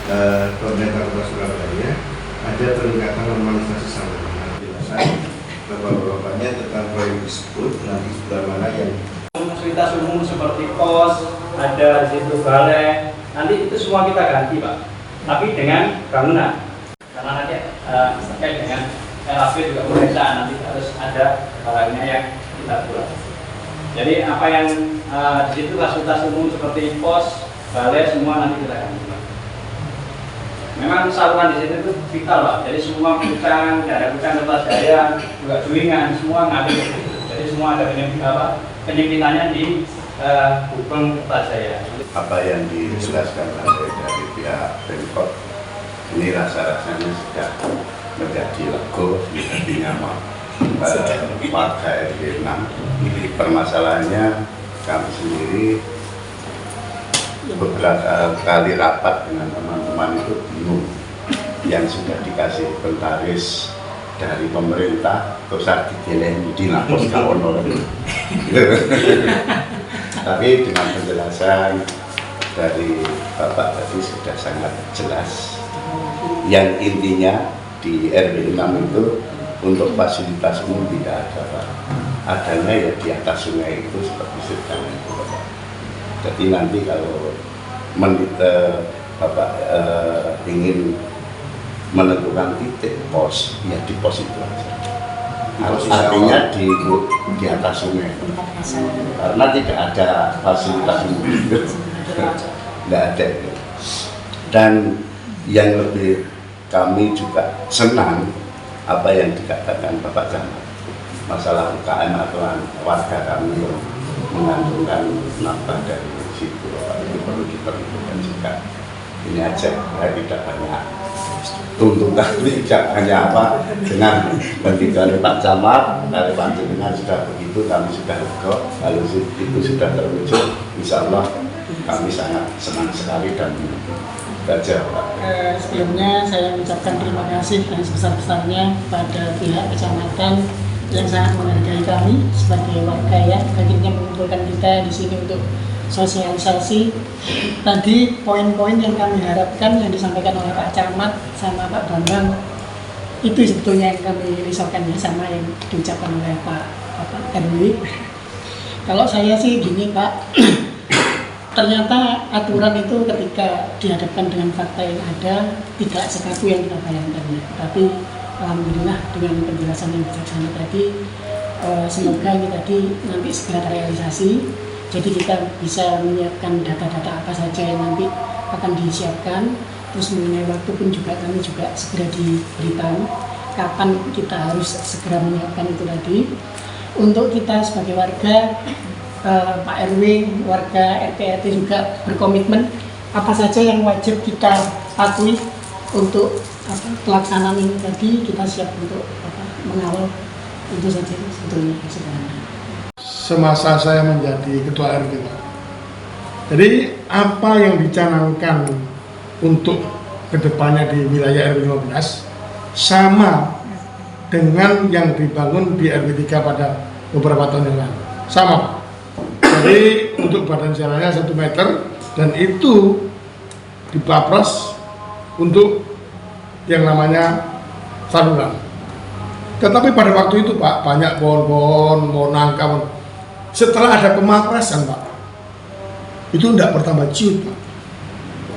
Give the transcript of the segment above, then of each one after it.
pemerintah Kota Surabaya ada peningkatan normalisasi saluran. Penjelasan bapak-bapaknya tentang proyek tersebut nanti sebelah mana yang fasilitas umum seperti pos, ada di situ balai, nanti itu semua kita ganti Pak, tapi dengan bangunan karena nanti terkait dengan LAB juga pemeriksaan nanti harus ada balainya yang kita buat. Jadi apa yang di situ fasilitas umum seperti pos, balai semua nanti kita ganti Pak. Memang saluran di situ itu vital Pak, jadi semua kucang, daerah kucang Kertajaya, juga Juingan, semua ngalir. Jadi semua ada penyempitannya di Gubeng Kertajaya. Apa yang dijelaskan dari pihak Pemkot ini rasa-rasanya sudah menjadi lego, menjadi nyaman warga RW 6. Permasalahannya kami sendiri beberapa kali rapat dengan teman-teman itu bingung yang sudah dikasih inventaris dari pemerintah terus dideleng di lapos kawono. Tapi dengan penjelasan dari Bapak tadi sudah sangat jelas. Yang intinya di RW 6 itu untuk fasilitas umum tidak ada Pak. Adanya ya di atas sungai itu seperti sedang itu Bapak. Jadi nanti kalau Bapak ingin menentukan titik pos, ya di pos itu aja. Artinya di atas sungai, karena tidak ada fasilitas umum, tidak ada. Dan yang lebih kami juga senang apa yang dikatakan Bapak Camat, masalah UKM atau warga kami yang mengandungkan nafkah dari situ, Bapak, itu perlu diperhitungkan juga. Ini aja, ya, tidak banyak tuntutan, tidak hanya apa dengan pendidikan Pak Camat, dari panjenengan sudah begitu, kami sudah lega, kalau itu sudah terwujud, insya Allah kami sangat senang sekali dan baca Pak. Sebelumnya saya mengucapkan terima kasih yang sebesar-besarnya pada pihak kecamatan yang sangat menghargai kami sebagai warga ya, akhirnya mengumpulkan kita di sini untuk sosialisasi. Tadi poin-poin yang kami harapkan yang disampaikan oleh Pak Camat sama Pak Bambang itu sebetulnya yang kami risaukan ya, sama yang diucapkan oleh Pak RW. Kalau saya sih gini Pak, ternyata aturan itu ketika dihadapkan dengan fakta yang ada tidak sekaku yang kita bayangkan ya. Tapi alhamdulillah dengan penjelasan yang bijaksana tadi, semoga ini tadi nanti segera terrealisasi. Jadi kita bisa menyiapkan data-data apa saja yang nanti akan disiapkan. Terus mengenai waktu pun juga kami juga segera diberitahu kapan kita harus segera menyiapkan itu tadi. Untuk kita sebagai warga, Pak RW, warga RT juga berkomitmen apa saja yang wajib kita patuhi untuk pelaksanaan ini tadi, kita siap untuk mengawal. Itu saja sebetulnya sebenarnya. Semasa saya menjadi ketua RT, jadi apa yang dicanangkan untuk kedepannya di wilayah RW 15 sama dengan yang dibangun di RW 3 pada beberapa tahun yang lalu, sama Pak. Jadi untuk badan jalannya 1 meter dan itu dipapros untuk yang namanya saluran. Tetapi pada waktu itu Pak, banyak pohon-pohon, pohon nangka. Setelah ada pemaprasan Pak, itu tidak bertambah ciut Pak,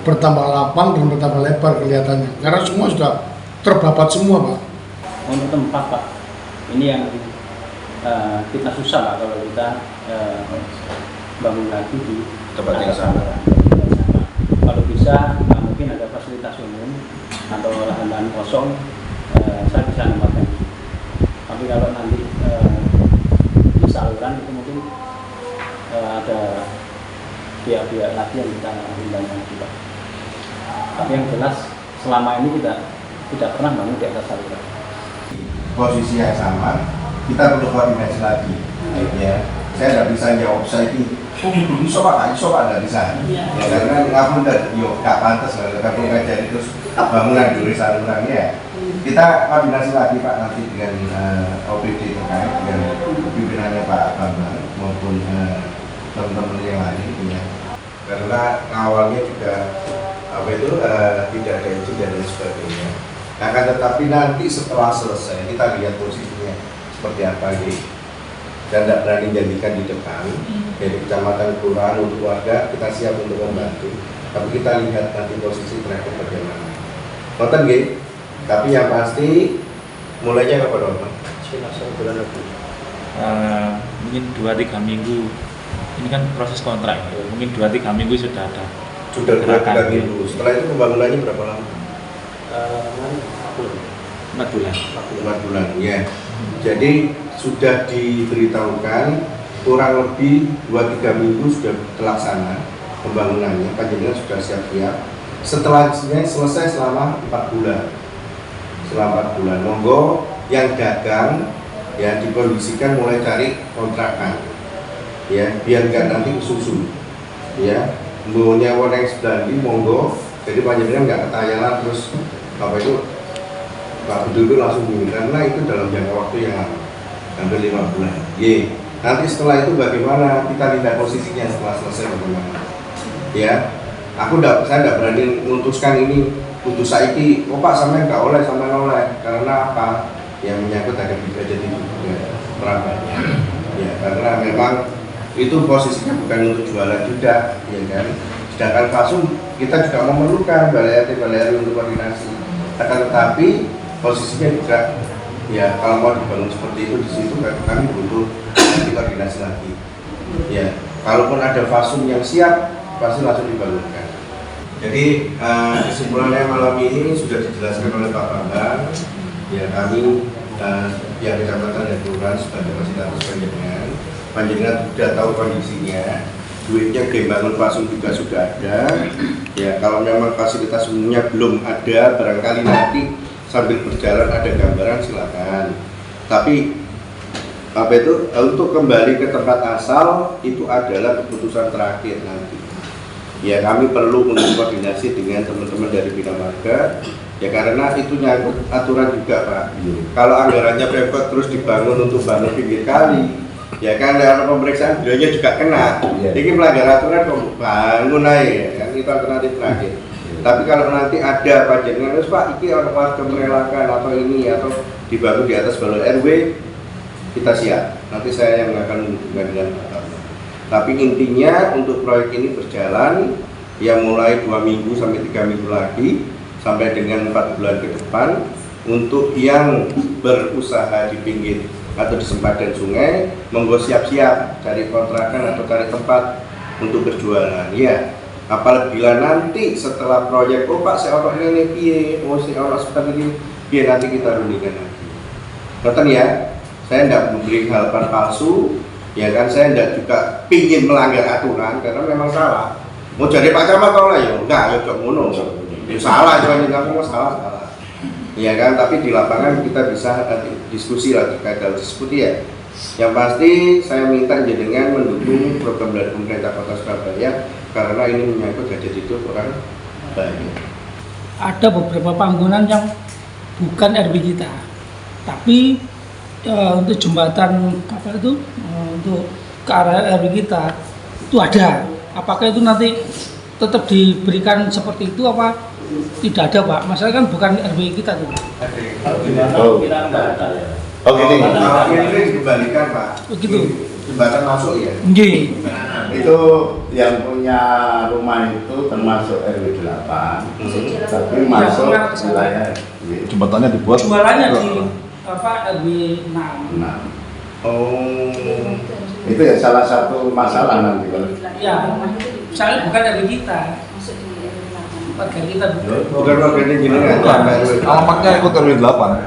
bertambah lapang dan bertambah lebar kelihatannya, karena semua sudah terbabat semua Pak. Untuk tempat Pak, ini yang kita susah Pak kalau kita bangun lagi di tempat yang sama. Kalau bisa mungkin ada fasilitas umum atau lahan-lahan kosong, saya bisa nempatkan. Tapi kalau nanti di saluran itu mungkin ada pihak-pihak lagi yang kita undang lagi Pak. Tapi yang jelas selama ini kita tidak pernah bangun di atas saluran. Posisi yang sama, kita perlu koordinasi lagi. Ya, saya tidak bisa jawab saya ini. Bisa Pak, nggak bisa. Ya, karena ngapun nggak pantas kalau kita perlu jadi terus bangunan dulu salurannya. Ya. Kita koordinasi lagi Pak nanti dengan OPD terkait dengan pimpinannya Pak Bambang maupun teman-teman yang lain ya. Karena awalnya juga tidak ada izin dan lain sebagainya. Akan tetapi nanti setelah selesai kita lihat posisinya seperti apa gitu. Dan tidak berani janjikan di depan dari kecamatan kelurahan untuk warga kita siap untuk membantu. Tapi kita lihat nanti posisi terakhir bagaimana. Nonton gitu. Tapi yang pasti mulainya kapan Pak? Bulan April. Mungkin 2-3 minggu. Ini kan proses kontrak ya. Mungkin 2-3 minggu sudah ada. Sudah 2-3 minggu. Setelah itu pembangunannya berapa lama? 4 bulan. 4 bulan ya. Jadi sudah diberitahukan kurang lebih 2-3 minggu sudah terlaksana pembangunannya, panjenengan sudah siap-siap. Setelahnya selesai selama 4 bulan. Selama 4 bulan, monggo yang dagang ya dikondisikan mulai cari kontrakan, ya biar nggak nanti kesusu, ya maunya yang sebelandi monggo. Jadi panjenengan nggak ketayangan terus apa itu Pak Bedu langsung bunyi karena itu dalam jangka waktu yang lama, hampir 5 bulan. Ye. Nanti setelah itu bagaimana kita lihat posisinya setelah selesai bagaimana, ya. Saya tidak berani memutuskan ini untuk saiki, Pak sampai nggak oleh karena apa? Yang menyangkut ada derajat itu juga perangkatnya, ya karena memang itu posisinya bukan untuk jualan juga, ya kan. Sedangkan Fasum kita juga memerlukan balai RT untuk koordinasi, akan tetapi posisinya juga, ya kalau mau dibangun seperti itu di situ kami butuh koordinasi lagi, ya kalaupun ada Fasum yang siap pasti langsung dibangunkan. Jadi kesimpulannya malam ini sudah dijelaskan oleh Pak Bambang. Ya kami pihak kecamatan dan kelurahan sebagai fasilitator panjenengan sudah tahu kondisinya, duitnya bangun Fasum juga sudah ada. Ya kalau memang fasilitas umumnya belum ada, barangkali nanti sambil berjalan ada gambaran silakan. Tapi untuk kembali ke tempat asal itu adalah keputusan terakhir nanti. Ya kami perlu koordinasi dengan teman-teman dari Bina Marga. Ya karena itu nyangkut aturan juga Pak. Kalau anggarannya Pemkot terus dibangun untuk bangun pinggir kali, ya kan ada pemeriksaan biayanya juga kena. Ini melanggar aturan bangun aja, kan itu alternatif terakhir. Tapi kalau nanti ada panjenengan, Pak, ini orang warga merelakan atau ini atau dibangun di atas balai RW, kita siap. Nanti saya yang akan menghubungkan dengan Pak. Tapi intinya untuk proyek ini berjalan, ya mulai 2 minggu sampai 3 minggu lagi, sampai dengan 4 bulan ke depan. Untuk yang berusaha di pinggir atau di sempadan sungai, monggo siap-siap cari kontrakan atau cari tempat untuk berjualan. Ya, apabila nanti setelah proyek, Pak saya orang ini piye, saya orang seperti ini, biar nanti kita rundingkan lagi. Nonton ya, saya tidak memberi harapan palsu. Ya kan saya tidak juga pingin melanggar aturan karena memang salah. Mau jadi Pak Camat tau lah ya, enggak ya jok ngono. Ya salah jangan kamu salah. Ya kan, tapi di lapangan kita bisa diskusi lagi kadang diskusi ya. Yang pasti saya minta jenengan mendukung program dari pemerintah Kota Surabaya karena ini menyangkut hajat hidup orang banyak. Ada beberapa bangunan yang bukan RW kita, tapi untuk jembatan apa itu untuk ke arah RW kita itu ada. Apakah itu nanti tetap diberikan seperti itu apa tidak ada Pak? Masalah kan bukan RW kita tuh. Oh gini. Kalau ini dibalikan Pak. Begitu. Jembatan masuk ya. Nggih. Itu yang punya rumah itu termasuk RW 8, tapi masuk wilayah Jembatannya dibuat Jualannya di apa RW 6. Nah, Oh. itu ya salah satu masalah nanti kalau Ya, misalnya bukan RW kita. Warga kita Bukan warganya jenengan. alamatnya ikut RW 8.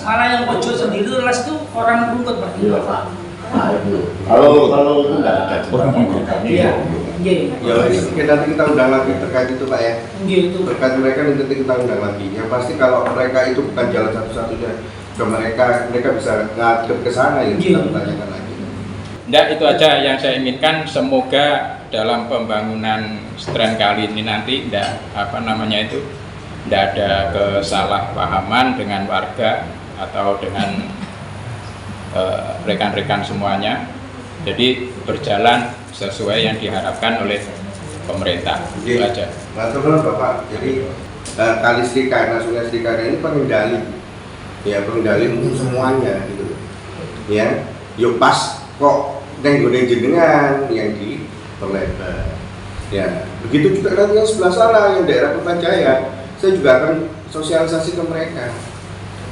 malah yang pojok sendiri itu ras itu orang rumput Pak. iya Pak. Nah, itu. Kalau itu enggak ada. Iya. Nggih. Ya mungkin nanti kita undang lagi terkait itu Pak ya. Nggih itu. Terkait mereka nanti kita undang lagi. Yang pasti kalau mereka itu bukan jalan satu-satunya, ke mereka bisa ngadep ke sana ya kita tanyakan lagi. Enggak, itu aja yang saya inginkan. Semoga dalam pembangunan Stren kali ini nanti enggak ada kesalahpahaman dengan warga atau dengan rekan-rekan semuanya. Jadi berjalan sesuai yang diharapkan oleh pemerintah. Itu Iya. aja. Betul Bapak. Jadi kali Srikana, Sungai Srikana ini pengendali, ya pengendali untuk semuanya gitu. Ya, yo pas kok nenggone jenengan yang diperlebar. Ya, begitu juga nanti yang sebelah sana yang daerah Putrajaya, saya juga akan sosialisasi ke mereka.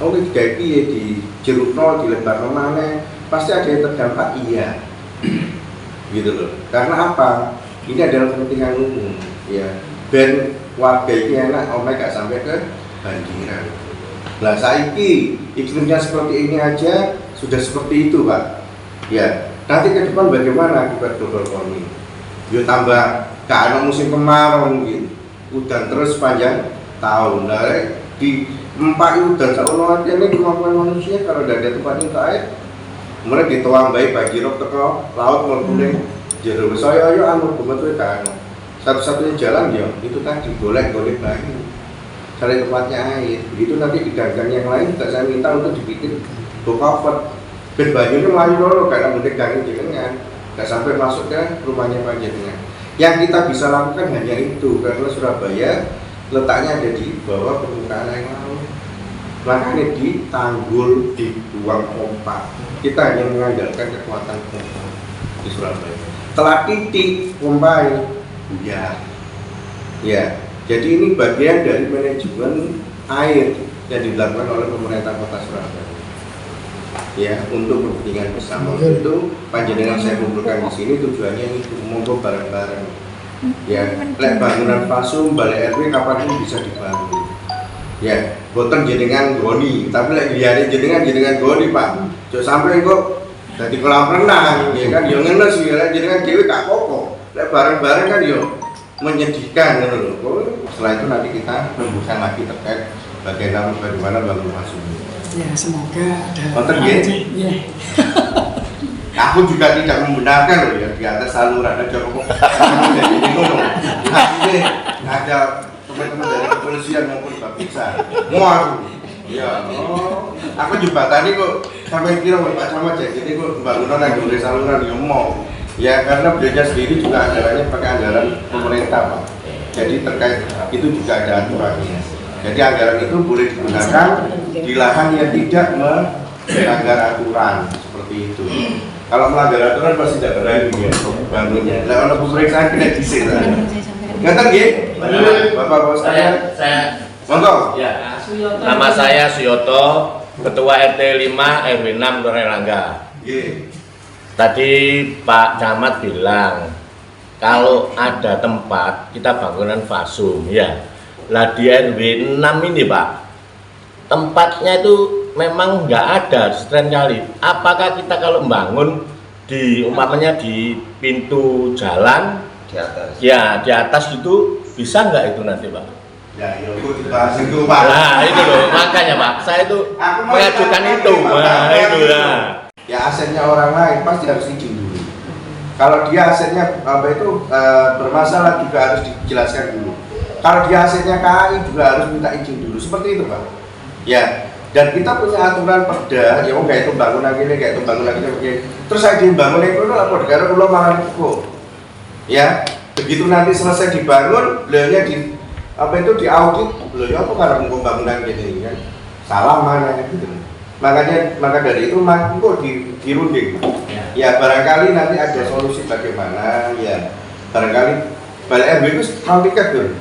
Oh, kayak piye di Jerukno, di Lebar mana, pasti ada yang terdampak, iya. Gitu loh. Karena apa? Ini adalah kepentingan umum, ya. Ben warga ini enak, mereka gak sampai ke banjiran. Lah saiki iklimnya seperti ini aja sudah seperti itu, Pak. Ya, nanti ke depan bagaimana akibat global warming? Yo tambah karena musim kemarau mungkin, udan terus sepanjang tahun. Nah, di empat udan saulah ini kemampuan manusia kalau tidak ada tempat untuk air, mereka dituang baik banjir teko laut mulai jero saya ayo anu betul kan. Satu-satunya jalan ya itu tadi golek-golek bayi cari tempatnya air. Begitu nanti di gang yang lain juga saya minta untuk dibikin cover ben banyunya melayu dulu karena mudik gang jenengan nggak sampai masuk ke rumahnya panjenengan. Yang kita bisa lakukan hanya itu karena Surabaya letaknya ada di bawah permukaan air laut. Makanya ditanggul, dibuang pompa. Kita hanya mengandalkan kekuatan pompa di Surabaya. Telah titik pompa ya. Jadi ini bagian dari manajemen air yang dilakukan oleh pemerintah Kota Surabaya. Ya, untuk kepentingan bersama itu panjenengan saya kumpulkan di sini tujuannya itu monggo bareng-bareng. Ya, lek bangunan fasum balai RW kapan pun bisa dibangun. Ya, boten jenengan goni, tapi lek liyane jenengan goni, Pak. Jok sampai kok dadi kolam renang, ya kan yo ngene sih, lek jenengan dhewe gak apa-apa. Lek bareng-bareng kan yo menyedihkan ngono lho. Setelah itu nanti kita rembukan lagi terkait bagaimana bangun fasum. Ya, semoga ada. Wonten nggih? Ya. Aku juga tidak membenarkan loh ya di atas saluran ada kok jadi ngono. Artinya ada teman-teman dari kepolisian maupun Bapisa. Mau aku. Ya, aku jembatani kok sampai kira Pak Camat jadi kok bangunan yang dari saluran ya mau. Ya karena beliau sendiri juga anggarannya pakai anggaran pemerintah, Pak. Jadi terkait itu juga ada aturannya. Jadi anggaran itu boleh digunakan di lahan yang tidak melanggar aturan seperti itu. Kalau melanggar aturan pasti tidak berani ya bangunnya. Nah, kalau pemeriksaan kena disik. Ngerti nggih? Bapak-bapak sekalian. Saya Monggo. ya. Nama saya Suyoto, Ketua RT 5 RW 6 Dorelangga. Nggih. Tadi Pak Camat bilang kalau ada tempat kita bangunan fasum ya. Lah di RW 6 ini Pak, tempatnya itu memang nggak ada stren kali. Apakah kita kalau membangun di umpamanya di pintu jalan Di atas. ya di atas itu bisa nggak itu nanti Pak? Ya, itu dibahas itu, Pak. Nah itu loh makanya Pak, saya itu Aku mau mengajukan tanya itu. Pak. Nah itu lah. Ya asetnya orang lain pasti harus izin dulu. Kalau dia asetnya bermasalah juga harus dijelaskan dulu. Kalau dia asetnya KAI juga harus minta izin dulu. Seperti itu, Pak. Ya. Dan kita punya aturan perda, ya mau kayak itu bangunan gini, kayak itu bangunan gini. Terus saya dibangun itu apa negara ulo malah itu. Ya. Begitu nanti selesai dibangun, beliaunya di audit, beliau apa karena mau bangunan gini kan. Salah mana gitu. Maka dari itu kok dirunding. Ya barangkali nanti ada solusi bagaimana ya. Barangkali balik RW itu mau tiket dulu.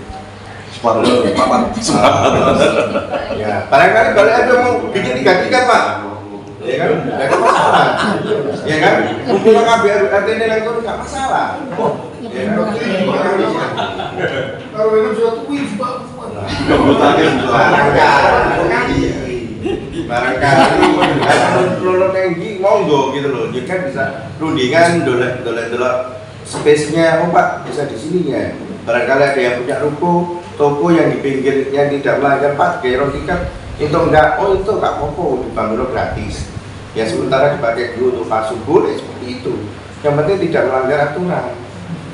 Ya barangkali balik RW mau bikin 3 tiket Pak. Ya kan? Gak ada masalah. Ya kan? Kumpul KBR RT ini itu nggak masalah. Ya kan? Kalau ini sudah tuh Pak. Barangkali kalau tinggi monggo gitu loh, jadi kan bisa rundingan dolek space-nya, oh Pak bisa di sini ya. Barangkali ada yang punya toko yang di pinggir yang tidak melanggar Pak, kayak tiket itu enggak, oh itu enggak apa-apa dibangun gratis. Ya sementara dipakai dulu untuk fasum boleh seperti itu. Yang penting tidak melanggar aturan.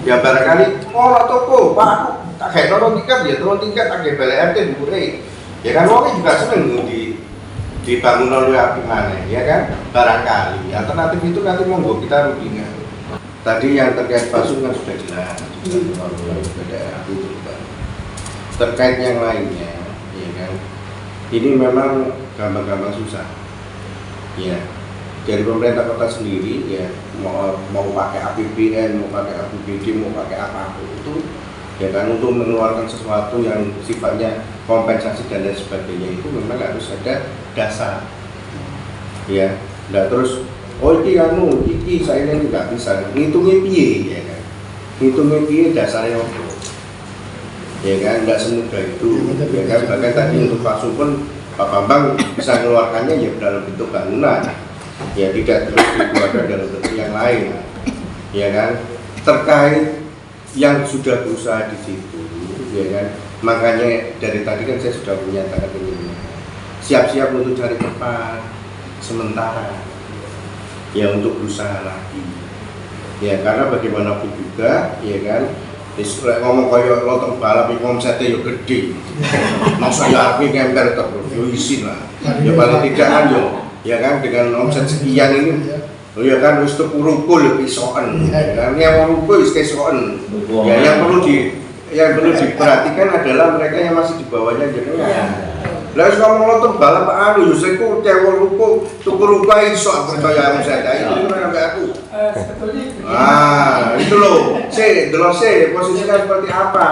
Ya barangkali toko Pak aku tak kayak turun tiket tak kayak balai RT diburai. Ya kan orangnya juga seneng dibangun oleh api mana, ya kan? Barangkali alternatif itu nanti monggo kita rundingan. tadi yang terkait Fasum kan sudah jelas, sudah daerah itu kan. Terkait yang lainnya, ya kan, ini memang gampang-gampang susah, ya. Dari pemerintah kota sendiri, ya mau pakai APBN, mau pakai APBD, mau pakai apapun itu, ya kan, untuk mengeluarkan sesuatu yang sifatnya kompensasi dan lain sebagainya itu memang harus ada dasar, ya. Nggak terus, oh iki saya ini nggak bisa, ngitungnya piye, ya kan, ngitungnya piye dasarnya apa, ya kan, nggak semudah itu, ya kan. Bahkan tadi untuk Fasum pun Pak Bambang bisa mengeluarkannya ya dalam bentuk bangunan, ya tidak terus dikeluarkan dalam bentuk yang lain, ya kan. Terkait yang sudah berusaha di situ, ya kan, makanya dari tadi kan saya sudah menyatakan ini, siap-siap untuk cari tempat sementara, ya untuk berusaha lagi, ya karena bagaimanapun juga, ya kan, ngomong kayak lontong balap itu omsetnya ya gede, masa ya aku ngemper terus, ya izin lah, ya paling tidak kan ya kan, dengan omset sekian ini, ya kan, wis tuku ruko lebih soan, ya kan, yang ruko wis kesoan, ya yang perlu diperhatikan adalah mereka yang masih di bawahnya jenengan. Lah wis ngomong lontong balap anu yo seku cewek ruko, tuku ruko iso percaya omset itu sampai aku. Itu loh, delok posisinya seperti apa.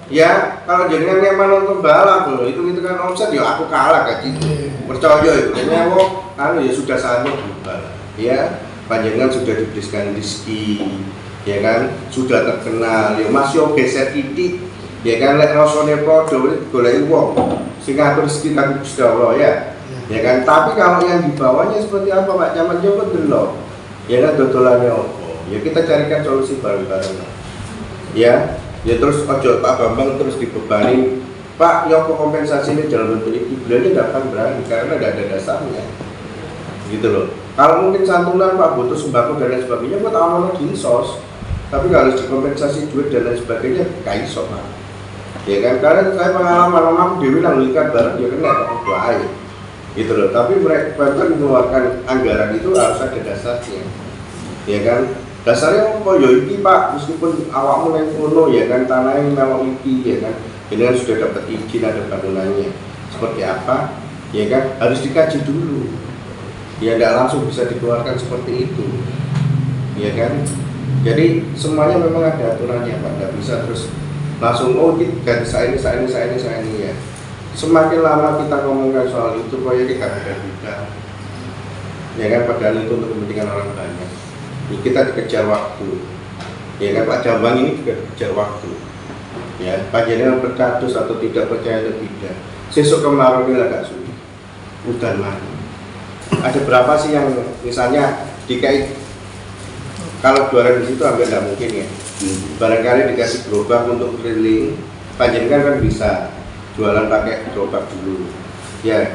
Ya, kalau jenengan nyaman nonton balap loh, itu kan omset ya aku kalah kayak gitu. Percaya itu, kayaknya anu ya sudah saatnya berubah. Ya, panjenengan sudah diberikan rezeki, ya kan, sudah terkenal, ya masih geser titik, ya kan, lek rasane padha goleki wong sing ngatur rezeki kan Gusti Allah ya. Ya kan, tapi kalau yang di bawahnya seperti apa Pak Camat coba delok. Ya kan dodolannya opo. Ya kita carikan solusi bareng-bareng. Ya terus ojo Pak Bambang terus dibebani, Pak, ya kompensasi ini dalam bentuk ini, beliau tidak akan berani karena tidak ada dasarnya. Gitu loh. Kalau mungkin santunan Pak butuh sembako dan lain sebagainya, buat amanah dinsos. Tapi kalau harus dikompensasi duit dan lain sebagainya, kaiso Pak. Ya kan, karena saya pengalaman aku dewi nanglikan barang dia kena Pak air. Gitu loh. Tapi mereka mengeluarkan anggaran itu harus ada dasarnya. Ya kan, dasarnya apa ya iki Pak, meskipun awakmu yang kono ya kan, tanahnya memang iki ya kan, ini kan sudah dapat izin ada bangunannya seperti apa, ya kan, harus dikaji dulu. Ya tidak langsung bisa dikeluarkan seperti itu, ya kan. Jadi semuanya memang ada aturannya Pak, tidak bisa terus langsung kita saya ini ya. Semakin lama kita ngomongkan soal itu, proyek kita beda-beda, ya kan, padahal itu untuk kepentingan orang banyak. Kita dikejar waktu, ya kan, Pak Jambang ini juga dikejar waktu, ya, panjenengan berkatus atau tidak percaya atau tidak, sesuk kemarau ini agak sulit, udan mati. Ada berapa sih yang misalnya dikait kalau jualan di situ hampir tidak mungkin ya, barangkali dikasih gerobak untuk keliling, panjenengan kan bisa jualan pakai gerobak dulu, ya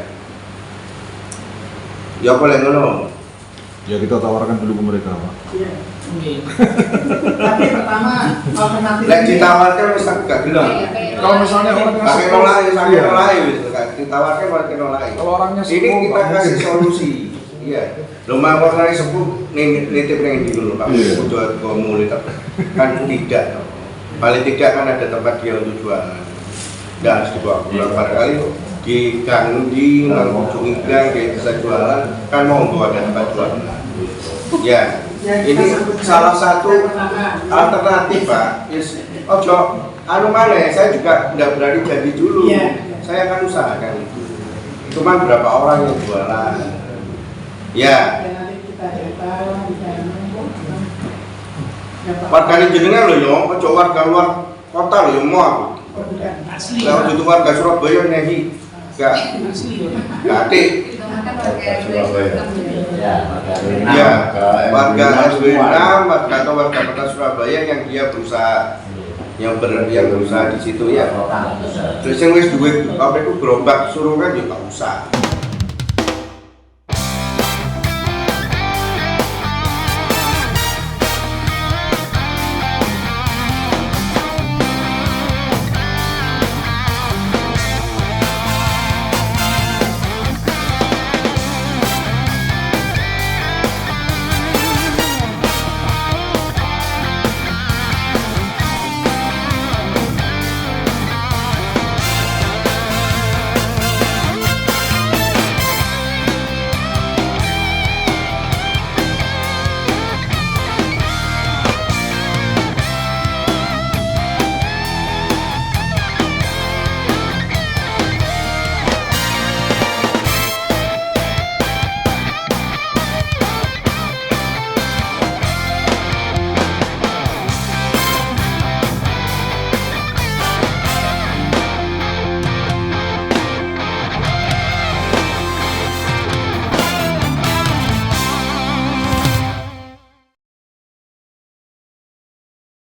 boleh ngono. Ya kita tawarkan dulu ke mereka Pak. Iya. Tapi pertama alternatif. Lek ditawarkan wis tak gak gelem. Kalau misalnya orangnya pakai nolai wis ditawarkan pakai nolai. Kalau orangnya ini kita kasih solusi. Iya. Lho mawon nang sepuh nitip nang ndi lho Pak. Udah komunitas kan tidak. Paling tidak kan ada tempat dia untuk jualan. Dan harus dibawa pulang barangkali di gang di ujung gang dia bisa jualan kan mau bawa ada tempat jualan. Ya, ini salah satu alternatif Pak. Ojo, anu mana? Saya juga tidak berani jadi dulu. Saya akan usahakan itu. Cuma berapa orang yang jualan? Ya. Warga ini jenengan loh yo, ojo warga luar kota loh yo mau aku. Kalau itu warga Surabaya nih, enggak. Adik. Ya, warga SW6 atau warga kota Surabaya yang dia berusaha, yang berusaha di situ ya. Terus yang wis duit, apa itu gerobak suruh kan juga usah.